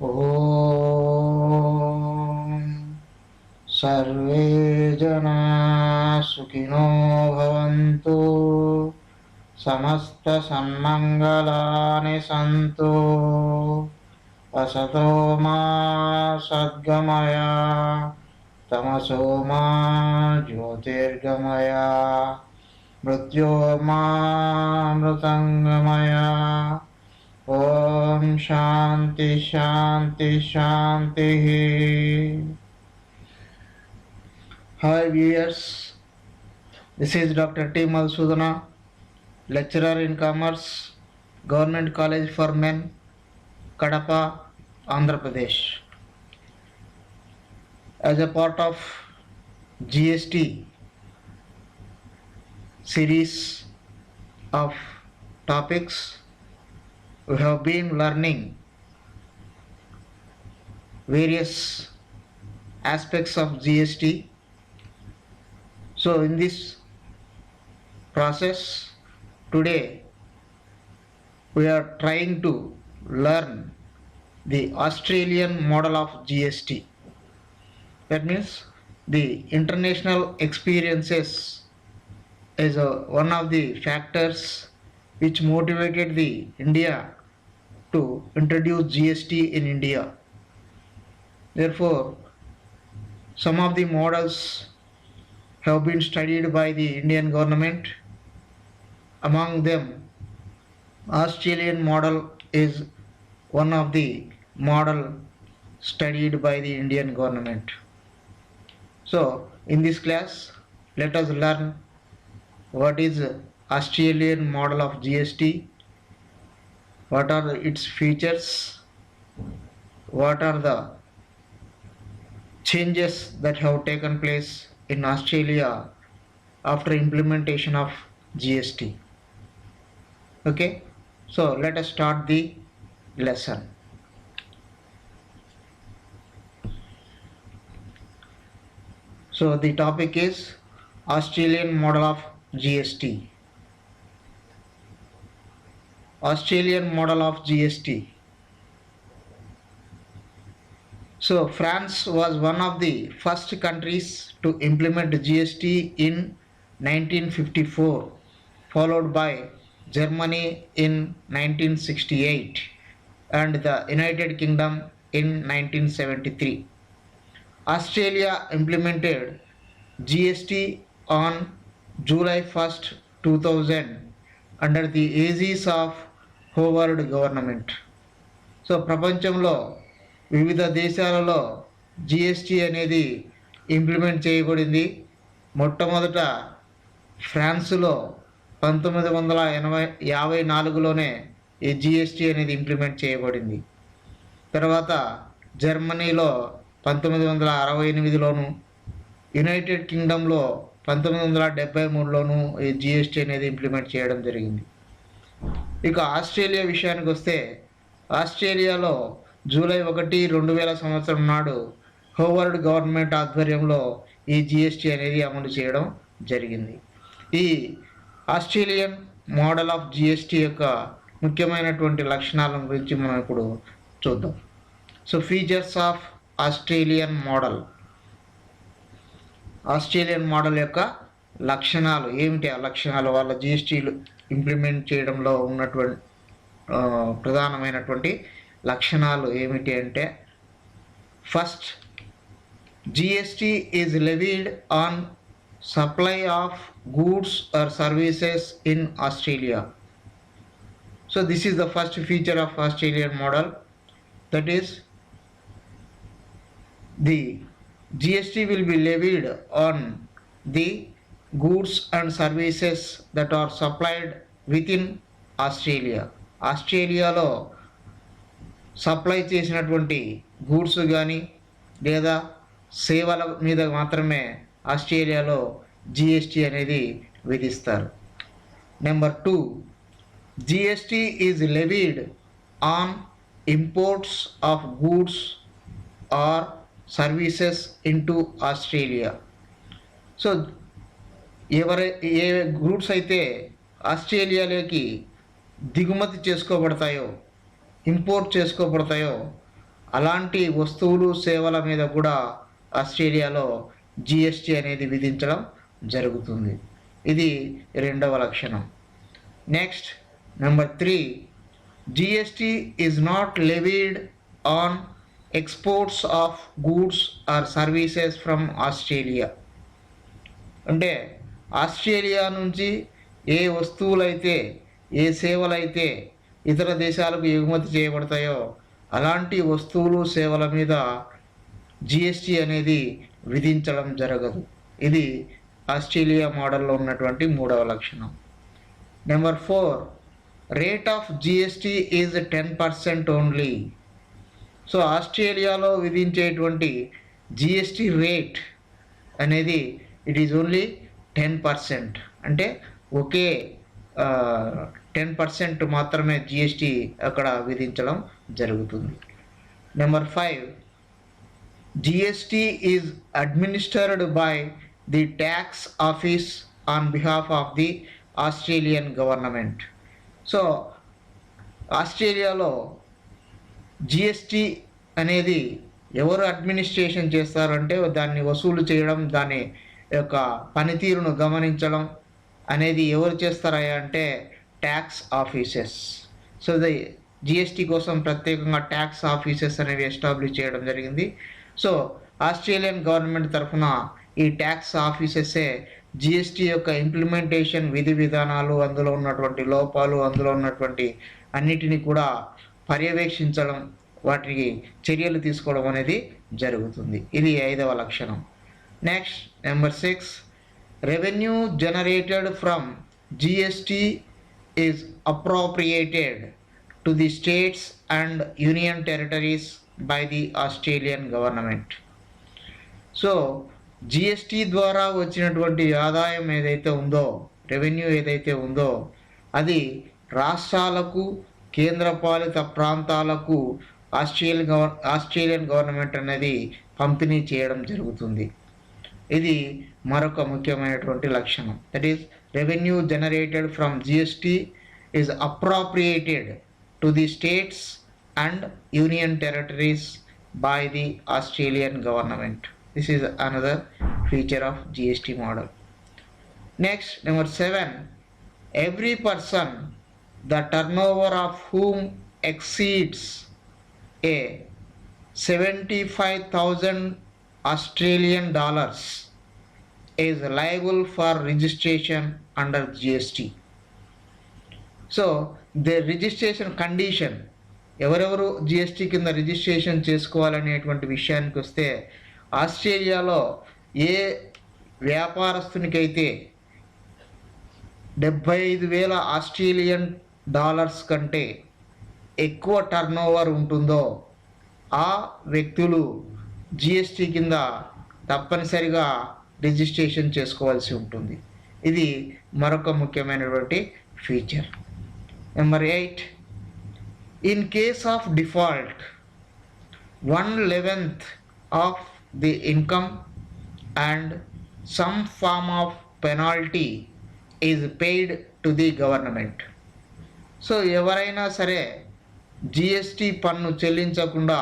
ఓం survey జనా సుఖినో భవంతు, సమస్త సన్మంగళాని సంతు, అసతో మా సద్గమయ, తమసో మా జ్యోతిర్గమయ, మృత్యోర్మా మృతంగమయ. ఓం శాంతి శాంతి శాంతి. Hi viewers, this is doctor T Madhusudana, lecturer in commerce, Government College for Men, Kadapa, Andhra Pradesh. As a part of GST series of topics, we have been learning various aspects of GST. So in this process, today we are trying to learn the Australian model of GST. That means the international experiences is one of the factors which motivated the India to introduce GST in India. Therefore, some of the models have been studied by the Indian government. Among them, Australian model is one of the model studied by the Indian government. So, in this class, let us learn what is Australian model of GST, what are its features, what are the changes that have taken place in Australia after implementation of GST. Okay, so let us start the lesson. So the topic is Australian model of GST. Australian model of GST. So France was one of the first countries to implement GST in 1954, followed by Germany in 1968 and the United Kingdom in 1973. Australia implemented GST on July 1st, 2000 under the aegis of Howard government. So ప్రపంచంలో వివిధ దేశాలలో GST అనేది implement చేయబడింది. మొట్టమొదట ఫ్రాన్స్లో 1954లోనే ఈ GST అనేది implement చేయబడింది. తర్వాత జర్మనీలో 1968లోను, యునైటెడ్ కింగ్డమ్లో 1973లోను ఈ జిఎస్టి అనేది ఇంప్లిమెంట్ చేయడం జరిగింది. ఇక ఆస్ట్రేలియా విషయానికి వస్తే, ఆస్ట్రేలియాలో జూలై 1, 2000 నాడు హోవర్డ్ గవర్నమెంట్ ఆధ్వర్యంలో ఈ జిఎస్టి అనేది అమలు చేయడం జరిగింది. ఈ ఆస్ట్రేలియన్ మోడల్ ఆఫ్ జిఎస్టి యొక్క ముఖ్యమైనటువంటి లక్షణాల గురించి మనం ఇప్పుడు చూద్దాం. So features of Australian model. Australian model యొక్క లక్షణాలు ఏమిటి? ఆ లక్షణాలు, వాళ్ళ జిఎస్టీలు ఇంప్లిమెంట్ చేయడంలో ఉన్నటువంటి ప్రధానమైనటువంటి లక్షణాలు ఏమిటి అంటే, first, GST is levied on supply of goods or services in Australia. So this is the first feature of Australian model. That is the GST will be levied on the goods and services that are supplied within Australia. ఆస్ట్రేలియాలో supply చేసినటువంటి goods కానీ లేదా సేవల మీద మాత్రమే ఆస్ట్రేలియాలో GST అనేది విధిస్తారు. Number 2, GST is levied on imports of goods or services into Australia. So ఏ గూడ్స్ అయితే ఆస్ట్రేలియాలోకి దిగుమతి చేసుకోబడతాయో, ఇంపోర్ట్ చేసుకోబడతాయో, అలాంటి వస్తువులు సేవల మీద కూడా ఆస్ట్రేలియాలో జిఎస్టి అనేది విధించడం జరుగుతుంది. ఇది రెండవ లక్షణం. Next number 3, GST is not levied on exports of goods or services from Australia. అంటే ఆస్ట్రేలియా నుంచి ఏ వస్తువులైతే ఏ సేవలైతే ఇతర దేశాలకు ఎగుమతి చేయబడతాయో అలాంటి వస్తువులు సేవల మీద జిఎస్టి అనేది విధించడం జరగదు. ఇది ఆస్ట్రేలియా మోడల్లో ఉన్నటువంటి మూడవ లక్షణం. Number 4, rate of GST is 10% only. So ఆస్ట్రేలియాలో విధించేటువంటి జిఎస్టి రేట్ అనేది ఇట్ ఈజ్ ఓన్లీ 10%. అంటే ఒకే 10% మాత్రమే జిఎస్టి అక్కడ విధించడం జరుగుతుంది. Number 5, GST is administered by the tax office on behalf of the Australian government. So ఆస్ట్రేలియాలో జిఎస్టి అనేది ఎవరు అడ్మినిస్ట్రేషన్ చేస్తారంటే దాన్ని వసూలు చేయడం, దాని యొక్క పనితీరును గమనించడం అనేది ఎవరు చేస్తారా అంటే ట్యాక్స్ ఆఫీసెస్. సో జిఎస్టి కోసం ప్రత్యేకంగా ట్యాక్స్ ఆఫీసెస్ అనేవి ఎస్టాబ్లిష్ చేయడం జరిగింది. సో ఆస్ట్రేలియన్ గవర్నమెంట్ తరఫున ఈ ట్యాక్స్ ఆఫీసెసే జిఎస్టి యొక్క ఇంప్లిమెంటేషన్, విధి విధానాలు, అందులో ఉన్నటువంటి లోపాలు, అందులో ఉన్నటువంటి అన్నిటినీ కూడా పర్యవేక్షించడం, వాటికి చర్యలు తీసుకోవడం అనేది జరుగుతుంది. ఇది 5వ లక్షణం. Next number 6, revenue generated from GST is appropriated to the states and union territories by the Australian government. So GST ద్వారా వచ్చినటువంటి ఆదాయం ఏదైతే ఉందో, రెవెన్యూ ఏదైతే ఉందో, అది రాష్ట్రాలకు, కేంద్రపాలిత ప్రాంతాలకు ఆస్ట్రేలియన్ గవర్నమెంట్ అనేది పంపిణీ చేయడం జరుగుతుంది. ఇది మరొక ముఖ్యమైనటువంటి లక్షణం. That is revenue generated from GST is appropriated to the states and union territories by the Australian government. This is another feature of GST model. Next, number 7, every person the turnover of whom exceeds a 75,000 Australian dollars is liable for registration under GST. So the registration condition, ఎవరెవరు GST కింద registration చేసుకోవాలనేటువంటి విషయానికి వస్తే, ఆస్ట్రేలియాలో ఏ వ్యాపారస్తునికైతే 75,000 Australian dollars కంటే ఎక్కువ turnover ఉంటుందో ఆ వ్యక్తులు జిఎస్టీ కింద తప్పనిసరిగా రిజిస్ట్రేషన్ చేసుకోవాల్సి ఉంటుంది. ఇది మరొక ముఖ్యమైనటువంటి feature. Number 8, in case of default 1/11 of the income and some form of penalty is paid to the government. So ఎవరైనా సరే జిఎస్టి పన్ను చెల్లించకుండా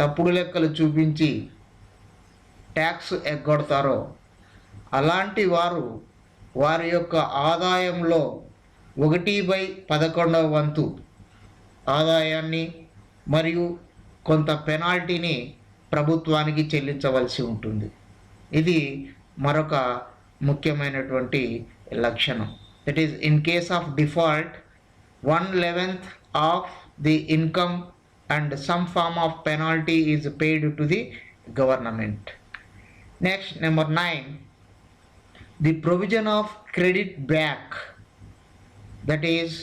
తప్పుడు లెక్కలు చూపించి ట్యాక్స్ ఎగ్గొడతారో అలాంటి వారు వారి యొక్క ఆదాయంలో 1/11 వంతు ఆదాయాన్ని మరియు కొంత పెనాల్టీని ప్రభుత్వానికి చెల్లించవలసి ఉంటుంది. ఇది మరొక ముఖ్యమైనటువంటి లక్షణం. That is in case of default 1/11 of the income and some form of penalty is paid to the government. Next number 9, the provision of credit back, that is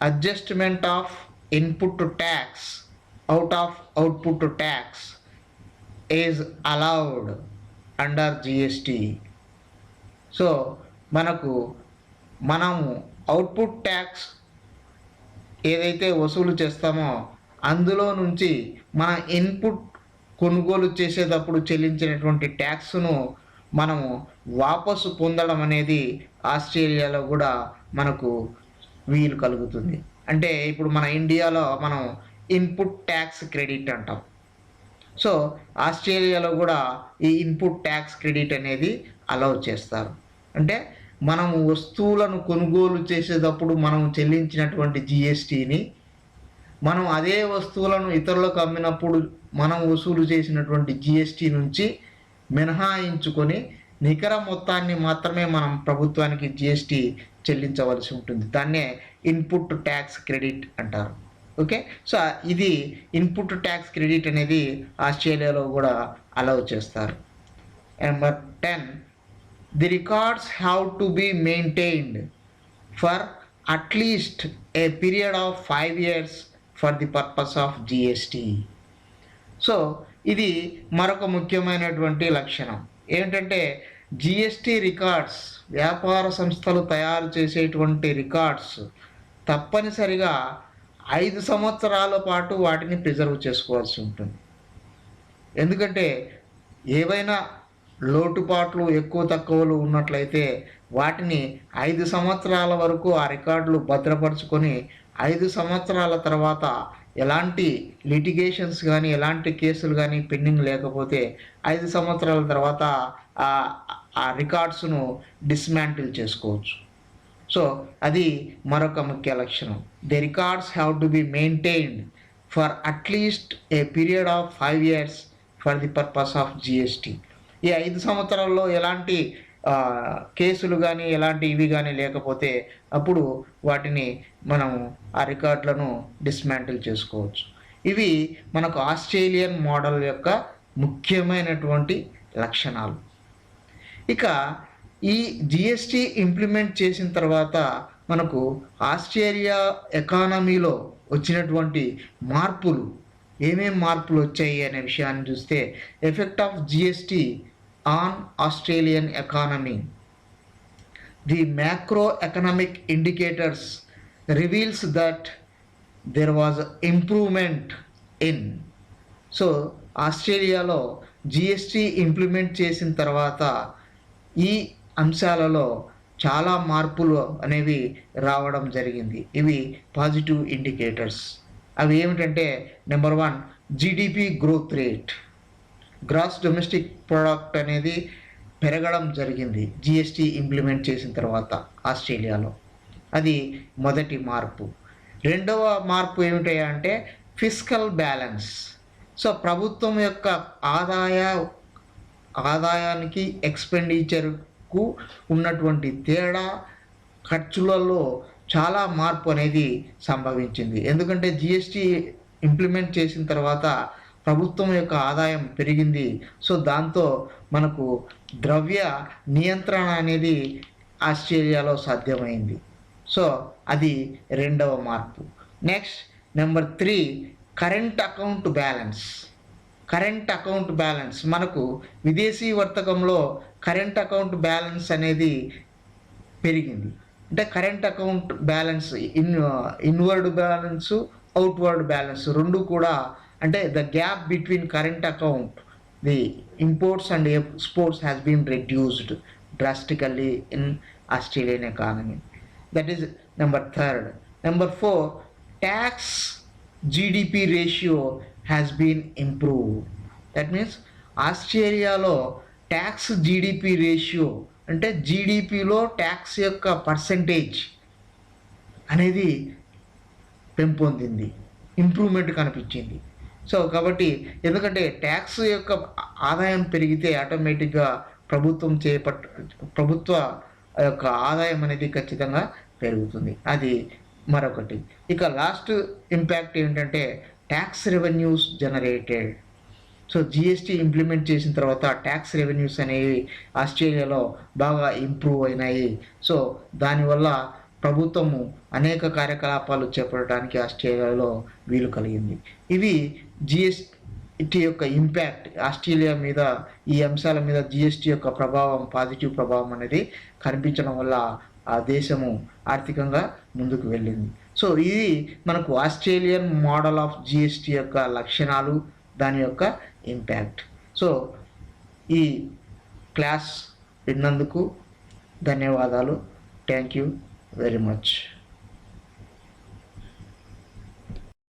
adjustment of input tax out of output tax is allowed under GST. So మనము output tax ఏదైతే వసూలు చేస్తామో అందులో నుంచి మన input కొనుగోలు చేసేటప్పుడు చెల్లించినటువంటి ట్యాక్స్ను మనము వాపసు పొందడం అనేది ఆస్ట్రేలియాలో కూడా మనకు వీలు కలుగుతుంది. అంటే ఇప్పుడు మన ఇండియాలో మనం ఇన్పుట్ ట్యాక్స్ క్రెడిట్ అంటాం. సో ఆస్ట్రేలియాలో కూడా ఈ ఇన్పుట్ ట్యాక్స్ క్రెడిట్ అనేది అలౌ చేస్తారు. అంటే మనం వస్తువులను కొనుగోలు చేసేటప్పుడు మనం చెల్లించినటువంటి జిఎస్టీని మనం అదే వస్తువులను ఇతరులకు అమ్మినప్పుడు మనం వసూలు చేసినటువంటి జిఎస్టీ నుంచి మినహాయించుకొని నికర మొత్తాన్ని మాత్రమే మనం ప్రభుత్వానికి జిఎస్టీ చెల్లించవలసి ఉంటుంది. దాన్నే ఇన్పుట్ ట్యాక్స్ క్రెడిట్ అంటారు. ఓకే, సో ఇది ఇన్పుట్ ట్యాక్స్ క్రెడిట్ అనేది ఆస్ట్రేలియాలో కూడా అలౌ చేస్తారు. Number 10, the records have to be maintained for at least a period of 5 years for the purpose of GST. So ఇది మరొక ముఖ్యమైనటువంటి లక్షణం ఏంటంటే జిఎస్టీ రికార్డ్స్, వ్యాపార సంస్థలు తయారు చేసేటువంటి రికార్డ్స్ తప్పనిసరిగా 5 సంవత్సరాల పాటు వాటిని ప్రిజర్వ్ చేసుకోవాల్సి ఉంటుంది. ఎందుకంటే ఏవైనా లోటుపాట్లు ఎక్కువ తక్కువలు ఉన్నట్లయితే వాటిని 5 సంవత్సరాల వరకు ఆ రికార్డులు భద్రపరుచుకొని 5 సంవత్సరాల తర్వాత ఎలాంటి లిటిగేషన్స్ కానీ ఎలాంటి కేసులు కానీ పెండింగ్ లేకపోతే 5 సంవత్సరాల తర్వాత ఆ రికార్డ్స్ను డిస్మాంటిల్ చేసుకోవచ్చు. సో అది మరొక ముఖ్య లక్షణం. The records have to be maintained for at least a period of 5 years for the purpose of GST. ఈ 5 సంవత్సరాల్లో ఎలాంటి కేసులు కానీ ఎలాంటి ఇవి కానీ లేకపోతే అప్పుడు వాటిని మనము ఆ రికార్డులను డిస్మాంటిల్ చేసుకోవచ్చు. ఇవి మనకు ఆస్ట్రేలియన్ మోడల్ యొక్క ముఖ్యమైనటువంటి లక్షణాలు. ఇక ఈ జిఎస్టీ ఇంప్లిమెంట్ చేసిన తర్వాత మనకు ఆస్ట్రేలియా ఎకానమీలో వచ్చినటువంటి మార్పులు, ఏమేం మార్పులు వచ్చాయి అనే విషయాన్ని చూస్తే effect of GST on Australian economy. The macro economic indicators reveals that there was improvement in. So ఆస్ట్రేలియాలో జిఎస్టీ ఇంప్లిమెంట్ చేసిన తర్వాత ఈ అంశాలలో చాలా మార్పులు అనేవి రావడం జరిగింది. ఇవి పాజిటివ్ ఇండికేటర్స్. అవి ఏమిటంటే number 1, GDP growth rate, gross domestic product అనేది పెరగడం జరిగింది జిఎస్టీ ఇంప్లిమెంట్ చేసిన తర్వాత ఆస్ట్రేలియాలో. అది మొదటి మార్పు. రెండవ మార్పు ఏమిటంటే అంటే ఫిస్కల్ బ్యాలెన్స్. సో ప్రభుత్వం యొక్క ఆదాయానికి ఎక్స్పెండిచర్కు ఉన్నటువంటి తేడా, ఖర్చులలో చాలా మార్పు అనేది సంభవించింది. ఎందుకంటే జిఎస్టీ ఇంప్లిమెంట్ చేసిన తర్వాత ప్రభుత్వం యొక్క ఆదాయం పెరిగింది. సో దాంతో మనకు ద్రవ్య నియంత్రణ అనేది ఆస్ట్రేలియాలో సాధ్యమైంది. సో అది రెండవ మార్పు. Next number 3, current account balance. Current account balance మనకు విదేశీ వర్తకంలో కరెంట్ అకౌంట్ బ్యాలెన్స్ అనేది పెరిగింది. అంటే current account balance inward balance, outward balance రెండు కూడా, అంటే the gap between current account, the imports and exports has been reduced drastically in Australian economy. That is number 3. Number 4, tax GDP ratio has been improved. That means ఆస్ట్రేలియాలో tax GDP ratio అంటే జీడిపిలో tax యొక్క percentage అనేది పెంపొందింది, improvement కనిపించింది. So కాబట్టి ఎందుకంటే tax యొక్క ఆదాయం పెరిగితే ఆటోమేటిక్గా ప్రభుత్వ యొక్క ఆదాయం అనేది ఖచ్చితంగా పెరుగుతుంది. అది మరొకటి. ఇక లాస్ట్ ఇంపాక్ట్ ఏంటంటే tax revenues generated. So GST implement చేసిన తర్వాత ట్యాక్స్ రెవెన్యూస్ అనేవి ఆస్ట్రేలియాలో బాగా ఇంప్రూవ్ అయినాయి. సో దానివల్ల ప్రభుత్వము అనేక కార్యకలాపాలు చేపట్టడానికి ఆస్ట్రేలియాలో వీలు కలిగింది. ఇవి జిఎస్టీ యొక్క ఇంపాక్ట్. ఆస్ట్రేలియా మీద ఈ అంశాల మీద జిఎస్టీ యొక్క ప్రభావం, పాజిటివ్ ప్రభావం అనేది కనిపించడం వల్ల ఆ దేశము ఆర్థికంగా ముందుకు వెళ్ళింది. సో ఇది మనకు ఆస్ట్రేలియన్ మోడల్ ఆఫ్ జిఎస్టీ యొక్క లక్షణాలు, దాని యొక్క ఇంపాక్ట్. సో ఈ క్లాస్ విన్నందుకు ధన్యవాదాలు. Thank you very much.